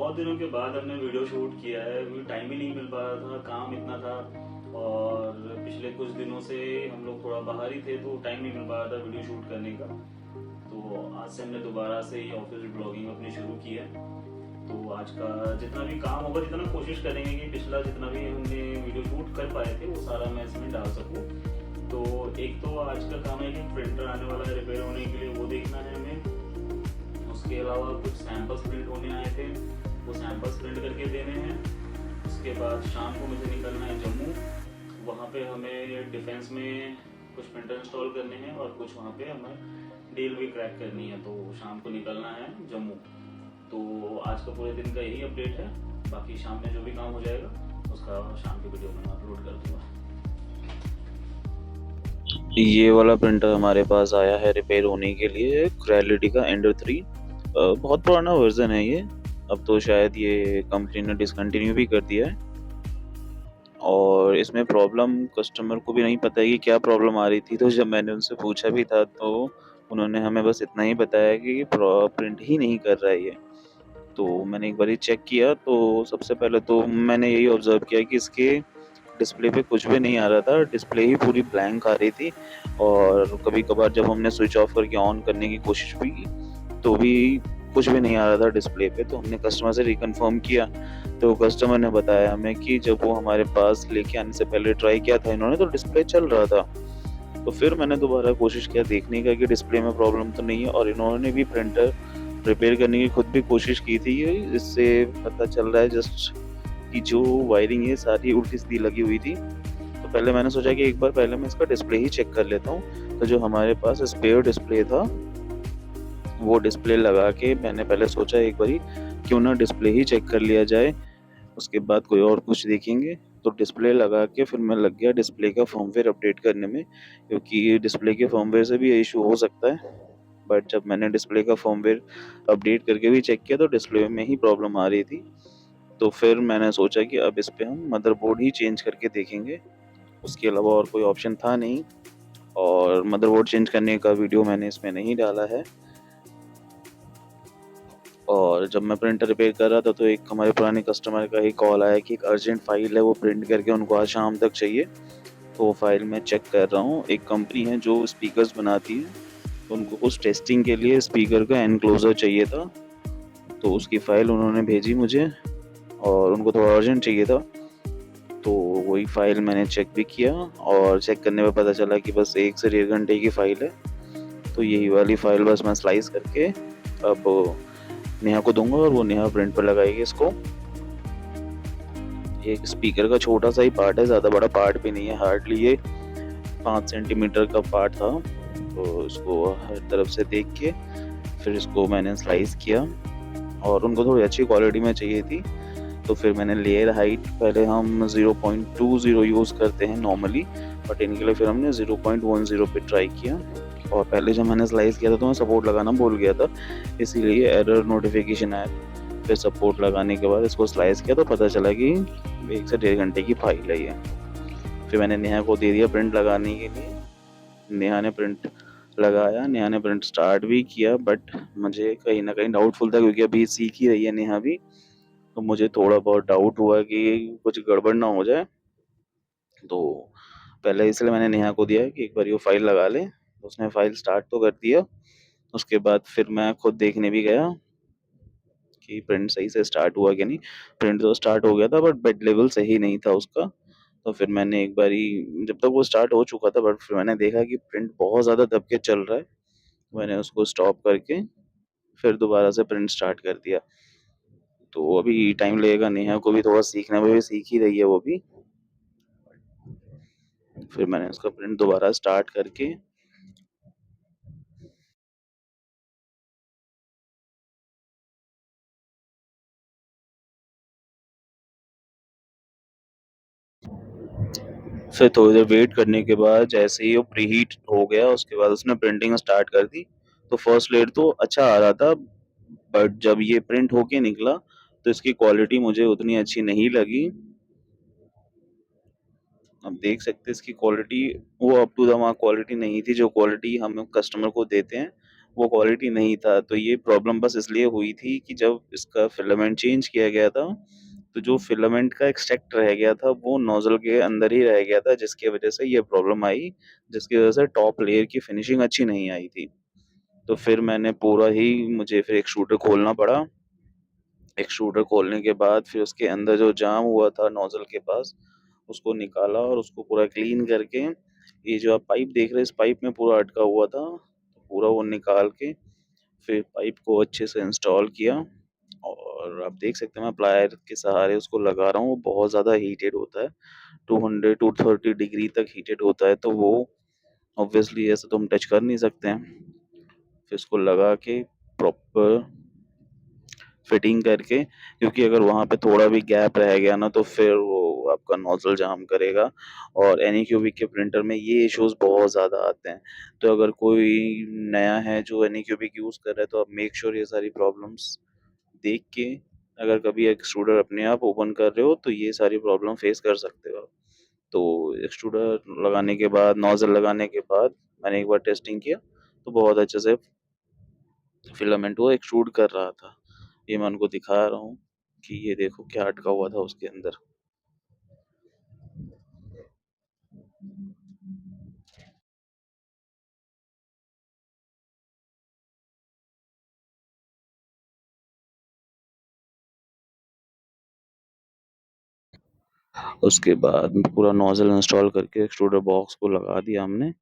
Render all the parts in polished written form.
बहुत दिनों के बाद हमने वीडियो शूट किया है, क्योंकि टाइम ही नहीं मिल पा रहा था, काम इतना था। और पिछले कुछ दिनों से हम लोग थोड़ा बाहर ही थे, तो टाइम नहीं मिल पा रहा था वीडियो शूट करने का। तो आज से हमने दोबारा से ही ऑफिस ब्लॉगिंग अपनी शुरू की है। तो आज का जितना भी काम होगा, जितना कोशिश करेंगे कि पिछला जितना भी हमने वीडियो शूट कर पाए थे वो सारा मैं इसमें डाल सकूँ। तो एक तो आज का काम है कि प्रिंटर आने वाला है रिपेयर होने के लिए, वो देखना है हमें। उसके अलावा कुछ सैंपल्स प्रिंट होने आए थे, वो सैंपल्स प्रिंट करके देने हैं। उसके बाद शाम को मुझे निकलना है जम्मू। वहाँ पे हमें डिफेंस में कुछ प्रिंटर इंस्टॉल करने हैं और कुछ वहाँ पे हमें डील भी क्रैक करनी है, तो शाम को निकलना है जम्मू। तो आज का पूरे दिन का यही अपडेट है। बाकी शाम में जो भी काम हो जाएगा उसका शाम की वीडियो में अपलोड कर दूँगा। ये वाला प्रिंटर हमारे पास आया है रिपेयर होने के लिए, क्रेलिटी का एंडर 3। बहुत पुराना वर्जन है ये। अब तो शायद ये कंपनी ने डिसकंटिन्यू भी कर दिया है। और इसमें प्रॉब्लम कस्टमर को भी नहीं पता है कि क्या प्रॉब्लम आ रही थी। तो जब मैंने उनसे पूछा भी था तो उन्होंने हमें बस इतना ही बताया कि प्रिंट ही नहीं कर रहा है ये। तो मैंने एक बार चेक किया तो सबसे पहले तो मैंने यही ऑब्जर्व किया कि इसके डिस्प्ले पे कुछ भी नहीं आ रहा था, डिस्प्ले ही पूरी ब्लैंक आ रही थी। और कभी-कभार जब हमने स्विच ऑफ करके ऑन करने की कोशिश भी की, तो भी कुछ भी नहीं आ रहा था डिस्प्ले पे। तो हमने कस्टमर से रिकन्फर्म किया, तो कस्टमर ने बताया हमें कि जब वो हमारे पास लेके आने से पहले ट्राई किया था इन्होंने, तो डिस्प्ले चल रहा था। तो फिर मैंने दोबारा कोशिश किया देखने का कि डिस्प्ले में प्रॉब्लम तो नहीं है, और इन्होंने भी प्रिंटर रिपेयर करने की खुद भी कोशिश की थी। इससे पता चल रहा है जस्ट कि जो वायरिंग है सारी उल्टी-सीधी लगी हुई थी। तो पहले मैंने सोचा कि एक बार पहले मैं इसका डिस्प्ले ही चेक कर लेता हूँ। तो जो हमारे पास स्पेयर डिस्प्ले था, वो डिस्प्ले लगा के मैंने पहले सोचा एक बारी क्यों ना डिस्प्ले ही चेक कर लिया जाए, उसके बाद कोई और कुछ देखेंगे। तो डिस्प्ले लगा के फिर मैं लग गया डिस्प्ले का फर्मवेयर अपडेट करने में, क्योंकि डिस्प्ले के फर्मवेयर से भी ये इशू हो सकता है। बट जब मैंने डिस्प्ले का फर्मवेयर अपडेट करके भी चेक किया तो डिस्प्ले में ही प्रॉब्लम आ रही थी। तो फिर मैंने सोचा कि अब इस पे हम मदरबोर्ड ही चेंज करके देखेंगे, उसके अलावा और कोई ऑप्शन था नहीं। और मदरबोर्ड चेंज करने का वीडियो मैंने इसमें नहीं डाला है। और जब मैं प्रिंटर रिपेयर कर रहा था तो एक हमारे पुराने कस्टमर का ही कॉल आया कि एक अर्जेंट फाइल है, वो प्रिंट करके उनको आज शाम तक चाहिए। तो वो फाइल मैं चेक कर रहा हूँ। एक कंपनी है जो स्पीकर्स बनाती है, तो उनको कुछ टेस्टिंग के लिए स्पीकर का एनक्लोजर चाहिए था। तो उसकी फाइल उन्होंने भेजी मुझे, और उनको थोड़ा अर्जेंट चाहिए था। तो वही फाइल मैंने चेक भी किया, और चेक करने में पता चला कि बस 1 से 1.5 घंटे की फाइल है। तो यही वाली फाइल बस मैं स्लाइस करके अब नेहा को दूंगा, और वो नेहा प्रिंट पर लगाएगी इसको। एक स्पीकर का छोटा सा ही पार्ट है, ज़्यादा बड़ा पार्ट भी नहीं है, हार्डली ये 5 सेंटीमीटर का पार्ट था। तो इसको हर तरफ से देख के फिर इसको मैंने स्लाइस किया, और उनको थोड़ी अच्छी क्वालिटी में चाहिए थी। तो फिर मैंने लेयर हाइट, पहले हम 0.20 यूज़ करते हैं नॉर्मली, बट इनके लिए फिर हमने 0.10 पे ट्राई किया। और पहले जब मैंने स्लाइस किया था तो मैं सपोर्ट लगाना भूल गया था, इसीलिए एरर नोटिफिकेशन आया। फिर सपोर्ट लगाने के बाद इसको स्लाइस किया तो पता चला कि 1 से 1.5 घंटे की फाइल है ये। फिर मैंने नेहा को दे दिया प्रिंट लगाने के लिए। नेहा ने प्रिंट लगाया, नेहा ने प्रिंट स्टार्ट भी किया, बट मुझे कहीं न कहीं डाउटफुल था, क्योंकि अभी सीख ही रही है नेहा भी। तो मुझे थोड़ा बहुत डाउट हुआ कि कुछ गड़बड़ ना हो जाए। तो पहले इसलिए मैंने नेहा को दिया कि एक बार वो फाइल लगा ले। उसने फाइल स्टार्ट तो कर दिया। उसके बाद फिर मैं खुद देखने भी गया कि प्रिंट सही से स्टार्ट हुआ कि नहीं। प्रिंट तो स्टार्ट हो गया था, बट बेड लेवल सही नहीं था उसका। तो फिर मैंने एक बारी, जब तक वो स्टार्ट हो चुका था, बट फिर मैंने देखा कि प्रिंट बहुत ज़्यादा दब के चल रहा है। मैंने उसको स्टॉप करके फिर दोबारा से प्रिंट स्टार्ट कर दिया। तो अभी टाइम लगेगा, नेहा को भी थोड़ा सीखने में, भी सीख ही रही है वो भी। फिर मैंने उसका प्रिंट दोबारा स्टार्ट करके फिर थोड़ी देर वेट करने के बाद जैसे ही वो प्रीहीट हो गया, उसके बाद उसने प्रिंटिंग स्टार्ट कर दी। तो फर्स्ट लेयर तो अच्छा आ रहा था, बट जब ये प्रिंट होके निकला तो इसकी क्वालिटी मुझे उतनी अच्छी नहीं लगी। अब देख सकते हैं इसकी क्वालिटी, वो up to the mark quality नहीं थी। जो क्वालिटी हम कस्टमर को देते हैं वो क्वालिटी नहीं था। तो ये प्रॉब्लम बस इसलिए हुई थी कि जब इसका फिलामेंट चेंज किया गया था, तो जो फिलामेंट का एक्सट्रैक्ट रह गया था वो नोजल के अंदर ही रह गया था, जिसकी वजह से ये प्रॉब्लम आई, जिसकी वजह से टॉप लेयर की फिनिशिंग अच्छी नहीं आई थी। तो फिर मैंने पूरा ही मुझे फिर एक्सट्रूडर खोलना पड़ा। एक्सट्रूडर खोलने के बाद फिर उसके अंदर जो जाम हुआ था नोजल के पास, उसको निकाला और उसको पूरा क्लीन करके, ये जो आप पाइप देख रहे हैं इस पाइप में पूरा अटका हुआ था, तो पूरा वो निकाल के फिर पाइप को अच्छे से इंस्टॉल किया। और आप देख सकते हैं मैं प्लायर के सहारे उसको लगा रहा हूँ। वो बहुत ज़्यादा हीटेड होता है, 200 to 230 डिग्री तक हीटेड होता है, तो वो ऑब्वियसली ऐसे तो हम टच कर नहीं सकते हैं। फिर उसको लगा के प्रॉपर फिटिंग करके, क्योंकि अगर वहाँ पे थोड़ा भी गैप रह गया ना तो फिर वो आपका नोजल जाम करेगा। और एनीक्यूबिक के प्रिंटर में ये इश्यूज बहुत ज़्यादा आते हैं। तो अगर कोई नया है जो एनीक्यूबिक यूज़ कर रहा है, तो आप मेक श्योर ये सारी प्रॉब्लम्स देख के, अगर कभी एक्सट्रूडर अपने आप ओपन कर रहे हो तो ये सारी प्रॉब्लम फेस कर सकते हो आप। तो एक्सट्रूडर लगाने के बाद, नोजल लगाने के बाद मैंने एक बार टेस्टिंग किया, तो बहुत अच्छे से फिलामेंट वो एक्सट्रूड कर रहा था। ये मैं उनको दिखा रहा हूँ कि ये देखो क्या अटका हुआ था उसके अंदर। उसके बाद पूरा नोजल इंस्टॉल करके एक्सट्रूडर बॉक्स को लगा दिया हमने।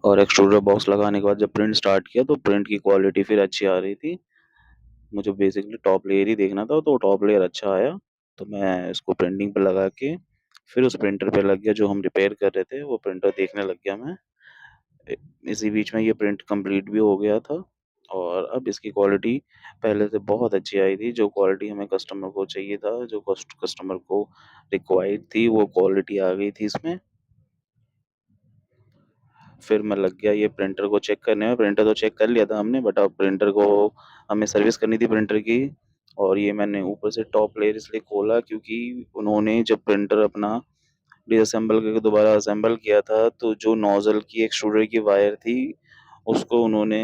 और एक्सट्रूडर बॉक्स लगाने के बाद जब प्रिंट स्टार्ट किया तो प्रिंट की क्वालिटी फिर अच्छी आ रही थी। मुझे बेसिकली टॉप लेयर ही देखना था, तो टॉप लेयर अच्छा आया। तो मैं इसको प्रिंटिंग पे लगा के फिर उस प्रिंटर पे लग गया जो हम रिपेयर कर रहे थे, वो प्रिंटर देखने लग गया मैं। इसी बीच में ये प्रिंट कंप्लीट भी हो गया था। और अब इसकी क्वालिटी पहले से बहुत अच्छी आई थी। जो क्वालिटी हमें कस्टमर को चाहिए था, जो कस्टमर को रिक्वायर्ड थी, वो क्वालिटी आ गई थी इसमें। फिर मैं लग गया ये प्रिंटर को चेक करने में। प्रिंटर तो चेक कर लिया था हमने, बट अब प्रिंटर को हमें सर्विस करनी थी प्रिंटर की। और ये मैंने ऊपर से टॉप लेयर इसलिए खोला क्योंकि उन्होंने जब प्रिंटर अपना डिसअसेंबल करके दोबारा असेंबल किया था, तो जो नोजल की एक्सट्रूडर की वायर थी उसको उन्होंने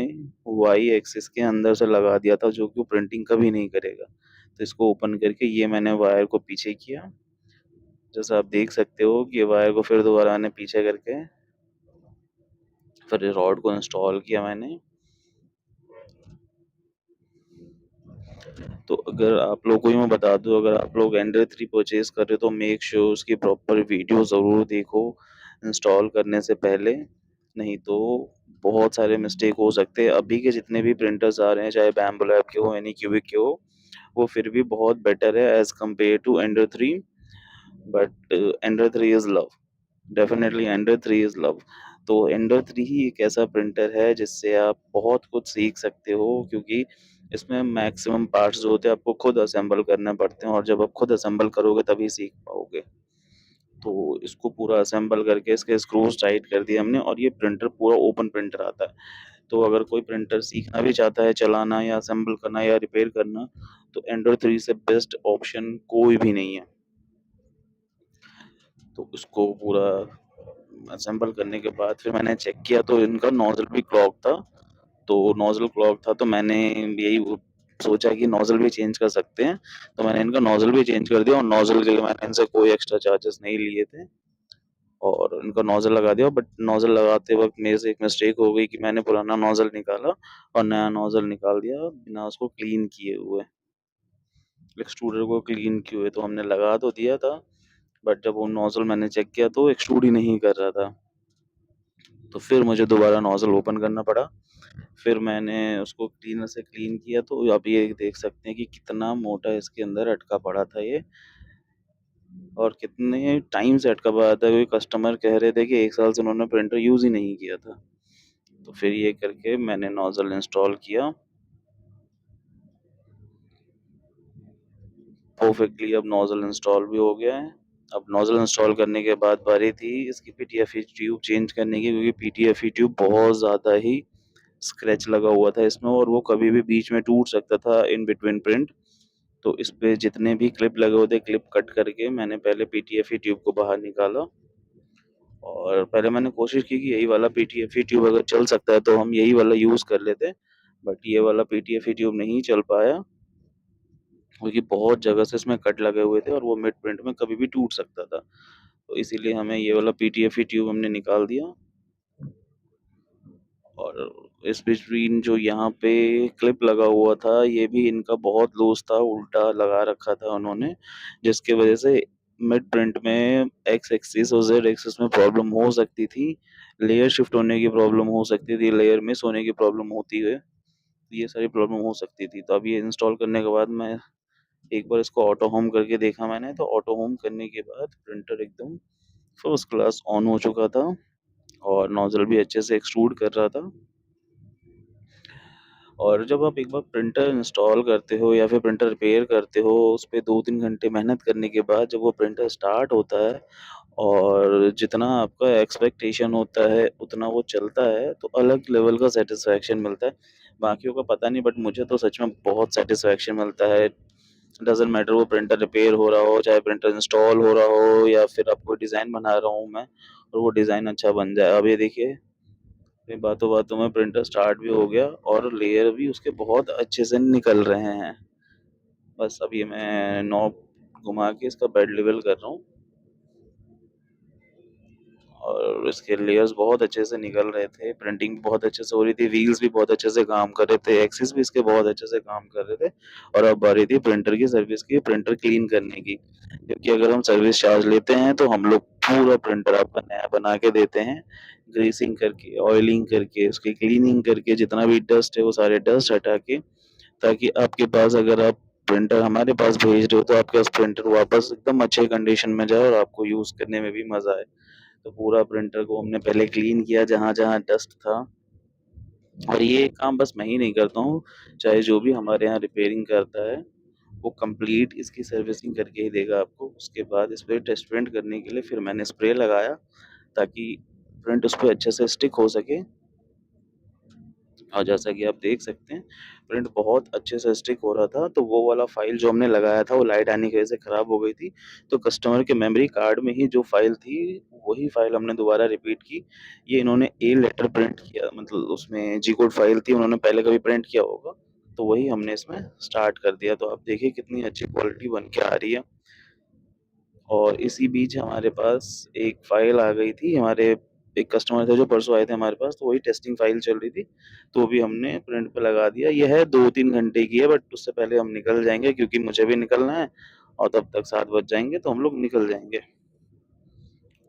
वाई एक्सिस के अंदर से लगा दिया था, जो कि वो प्रिंटिंग कभी नहीं करेगा। तो इसको ओपन करके ये मैंने वायर को पीछे किया, जैसा आप देख सकते हो कि ये वायर को फिर दोबारा ने पीछे करके फिर रॉड को इंस्टॉल किया मैंने। तो अगर आप लोगों को ही मैं बता दूं, अगर आप लोग एंड्रॉइड 3 परचेज कर रहे हो तो मेक श्योर उसकी प्रॉपर वीडियो ज़रूर देखो इंस्टॉल करने से पहले। नहीं तो बहुत सारे मिस्टेक हो सकते हैं। अभी के जितने भी प्रिंटर्स आ रहे हैं, चाहे बैम्बू लैब के हो, एनी क्यूबिक के हो, वो फिर भी बहुत बेटर है as compare to Android 3। But Android 3 is love, definitely Android 3 is love. तो एंड्रॉइड 3 ही एक ऐसा प्रिंटर है जिससे आप बहुत कुछ सीख सकते हो, क्योंकि इसमें मैक्सिमम पार्ट्स जो होते हैं आपको खुद असेंबल करने पड़ते हैं, और जब आप खुद असेंबल करोगे तभी सीख पाओगे। तो इसको पूरा असेंबल करके इसके स्क्रूज टाइट कर दिए हमने, और ये प्रिंटर पूरा ओपन प्रिंटर आता है। तो अगर कोई प्रिंटर सीखना भी चाहता है चलाना या असेंबल करना या रिपेयर करना, तो एंड्रॉइड 3 से बेस्ट ऑप्शन कोई भी नहीं है। तो उसको पूरा असेंबल करने के बाद फिर मैंने चेक किया तो इनका नोजल भी क्लॉग था। तो नोजल क्लॉग था तो मैंने यही सोचा कि नोजल भी चेंज कर सकते हैं। तो मैंने इनका नोजल भी चेंज कर दिया, और नोजल के लिए मैंने इनसे कोई एक्स्ट्रा चार्जेस नहीं लिए थे, और इनका नोजल लगा दिया। बट नोजल लगाते वक्त मेरे से एक मिस्टेक हो गई कि मैंने पुराना नोजल निकाला और नया नोजल निकाल दिया बिना उसको क्लीन किए हुए। एक्सट्रूडर को क्लीन किए हुए तो हमने लगा तो दिया था, बट जब वो नोजल मैंने चेक किया तो एक्सट्रूड ही नहीं कर रहा था। तो फिर मुझे दोबारा नोजल ओपन करना पड़ा। फिर मैंने उसको क्लीनर से क्लीन किया, तो आप ये देख सकते हैं कि कितना मोटा इसके अंदर अटका पड़ा था ये, और कितने टाइम से अटका पड़ा था। कोई कस्टमर कह रहे थे कि 1 साल से उन्होंने प्रिंटर यूज़ ही नहीं किया था। तो फिर ये करके मैंने नोजल इंस्टॉल किया परफेक्टली। अब नोजल इंस्टॉल भी हो गया है। अब नोजल इंस्टॉल करने के बाद बारी थी इसकी पीटीएफई ट्यूब चेंज करने की, क्योंकि पीटीएफई ट्यूब बहुत ज़्यादा ही स्क्रैच लगा हुआ था इसमें और वो कभी भी बीच में टूट सकता था इन बिटवीन प्रिंट। तो इस पे जितने भी क्लिप लगे होते क्लिप कट करके मैंने पहले पीटीएफई ट्यूब को बाहर निकाला और पहले मैंने कोशिश की कि यही वाला पीटीएफई ट्यूब अगर चल सकता है तो हम यही वाला यूज़ कर लेते, बट ये वाला पीटीएफई ट्यूब नहीं चल पाया क्योंकि बहुत जगह से इसमें कट लगे हुए थे और वो मिड प्रिंट में कभी भी टूट सकता था। तो इसीलिए हमें ये वाला पीटीएफई ट्यूब हमने निकाल दिया और इस बिटवीन जो यहाँ पे क्लिप लगा हुआ था ये भी इनका बहुत लूज था, उल्टा लगा रखा था उन्होंने, जिसकी वजह से मिड प्रिंट में एक्स एक्सिस और जेड एक्सिस में प्रॉब्लम हो सकती थी, लेयर शिफ्ट होने की प्रॉब्लम हो सकती थी, लेयर मिस होने की प्रॉब्लम होती है, ये सारी प्रॉब्लम हो सकती थी। तो अब ये इंस्टॉल करने के बाद मैं एक बार इसको ऑटो होम करके देखा मैंने, तो ऑटो होम करने के बाद प्रिंटर एकदम फर्स्ट क्लास ऑन हो चुका था और नोजल भी अच्छे से एक्सट्रूड कर रहा था। और जब आप एक बार प्रिंटर इंस्टॉल करते हो या फिर प्रिंटर रिपेयर करते हो, उस पे 2-3 घंटे मेहनत करने के बाद जब वो प्रिंटर स्टार्ट होता है और जितना आपका एक्सपेक्टेशन होता है उतना वो चलता है, तो अलग लेवल का सैटिस्फैक्शन मिलता है। बाकियों का पता नहीं, बट मुझे तो सच में बहुत सैटिस्फैक्शन मिलता है। डज़न्ट मैटर वो प्रिंटर रिपेयर हो रहा हो, चाहे प्रिंटर इंस्टॉल हो रहा हो या फिर अब कोई डिज़ाइन बना रहा हूँ मैं और वो डिज़ाइन अच्छा बन जाए। अब ये देखिए, ये बातों-बातों में प्रिंटर स्टार्ट भी हो गया और लेयर भी उसके बहुत अच्छे से निकल रहे हैं। बस अब ये मैं नॉब घुमा के इसका बेड लेवल कर रहा हूँ और इसके लेयर्स बहुत अच्छे से निकल रहे थे, प्रिंटिंग बहुत अच्छे से हो रही थी, व्हील्स भी बहुत अच्छे से काम कर रहे थे, एक्सिस भी इसके बहुत अच्छे से काम कर रहे थे और अब बारी थी प्रिंटर की सर्विस की, प्रिंटर क्लीन करने की। क्योंकि अगर हम सर्विस चार्ज लेते हैं तो हम लोग पूरा प्रिंटर आपका नया बना के देते हैं, ग्रीसिंग करके, ऑयलिंग करके, उसकी क्लीनिंग करके, जितना भी डस्ट है वो सारे डस्ट हटा के, ताकि आपके पास अगर आप प्रिंटर हमारे पास भेज रहे हो तो आपके पास प्रिंटर वापस एकदम अच्छे कंडीशन में जाए और आपको यूज़ करने में भी मज़ा आए। तो पूरा प्रिंटर को हमने पहले क्लीन किया जहाँ-जहाँ डस्ट था और ये काम बस मैं ही नहीं करता हूँ, चाहे जो भी हमारे यहाँ रिपेयरिंग करता है, वो कंप्लीट इसकी सर्विसिंग करके ही देगा आपको। उसके बाद इस पे टेस्ट प्रिंट करने के लिए फिर मैंने स्प्रे लगाया ताकि प्रिंट उस पे अच्छे से स्टिक हो सके और जैसा कि आप देख सकते हैं, प्रिंट बहुत अच्छे से स्टिक हो रहा था। तो वो वाला फ़ाइल जो हमने लगाया था, वो लाइट आने की वजह से ख़राब हो गई थी, तो कस्टमर के मेमोरी कार्ड में ही जो फ़ाइल थी, वही फ़ाइल हमने दोबारा रिपीट की। ये इन्होंने ए लेटर प्रिंट किया, मतलब उसमें जी कोड फ़ाइल थी, उन्होंने पहले कभी प्रिंट किया होगा, तो वही हमने इसमें स्टार्ट कर दिया। तो आप देखिए कितनी अच्छी क्वालिटी बन के आ रही है। और इसी बीच हमारे पास एक फ़ाइल आ गई थी, हमारे एक कस्टमर थे जो परसों आए थे हमारे पास, तो वही टेस्टिंग फ़ाइल चल रही थी, तो वो भी हमने प्रिंट पे लगा दिया। ये है 2-3 घंटे की है, बट उससे पहले हम निकल जाएँगे क्योंकि मुझे भी निकलना है और तब तक 7 बज जाएँगे तो हम लोग निकल जाएँगे।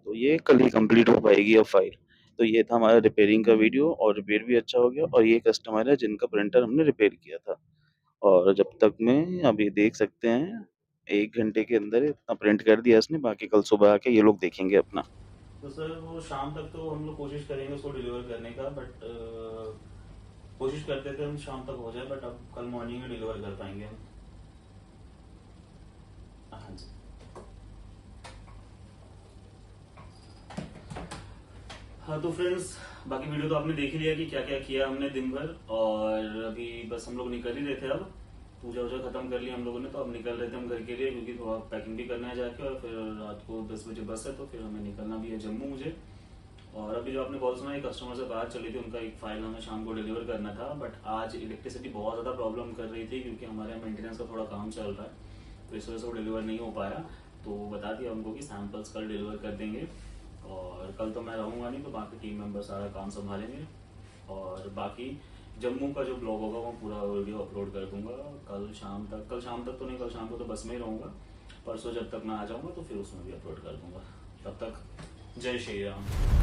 तो ये कल ही कंप्लीट हो पाएगी अब फ़ाइल। तो ये था हमारा रिपेयरिंग का वीडियो और रिपेयर भी अच्छा हो गया और ये कस्टमर है जिनका प्रिंटर हमने रिपेयर किया था। और जब तक में अभी देख सकते हैं 1 घंटे के अंदर इतना प्रिंट कर दिया इसने, बाकी कल सुबह आके ये लोग देखेंगे अपना। तो सर वो शाम तक तो हम लोग कोशिश करेंगे उसको डिलीवर करने का, बट कोशिश करते थे हम शाम तक हो जाए, बट अब कल मॉर्निंग में डिलीवर कर पाएंगे हम। हाँ जी। हाँ तो फ्रेंड्स, बाकी वीडियो तो आपने देख ही लिया कि क्या क्या किया हमने दिन भर, और अभी बस हम लोग निकल ही रहे थे। अब पूजा वूजा खत्म कर लिया हम लोगों ने, तो अब निकल रहे थे हम घर के लिए, क्योंकि थोड़ा पैकिंग भी करना है जाके, और फिर रात को 10 बजे बस है, तो फिर हमें निकलना भी है जम्मू मुझे। और अभी जो आपने कॉल सुना, एक कस्टमर से बात चली थी, उनका एक फाइल हमें शाम को डिलीवर करना था, बट आज इलेक्ट्रिसिटी बहुत ज़्यादा प्रॉब्लम कर रही थी, क्योंकि हमारे यहाँ मेंटेनेंस का थोड़ा काम चल रहा है, तो इस वजह से वो डिलीवर नहीं हो पाया। तो बता दिया हमको कि सैंपल्स कल डिलीवर कर देंगे, और कल तो मैं रहूँगा नहीं, तो बाकी टीम मेंबर सारा काम संभालेंगे। और बाकी जम्मू का जो ब्लॉग होगा वो पूरा वीडियो अपलोड कर दूंगा कल शाम तक तो नहीं, कल शाम को तो बस में ही रहूँगा, परसों जब तक मैं आ जाऊँगा तो फिर उसमें भी अपलोड कर दूंगा। तब तक जय श्री राम।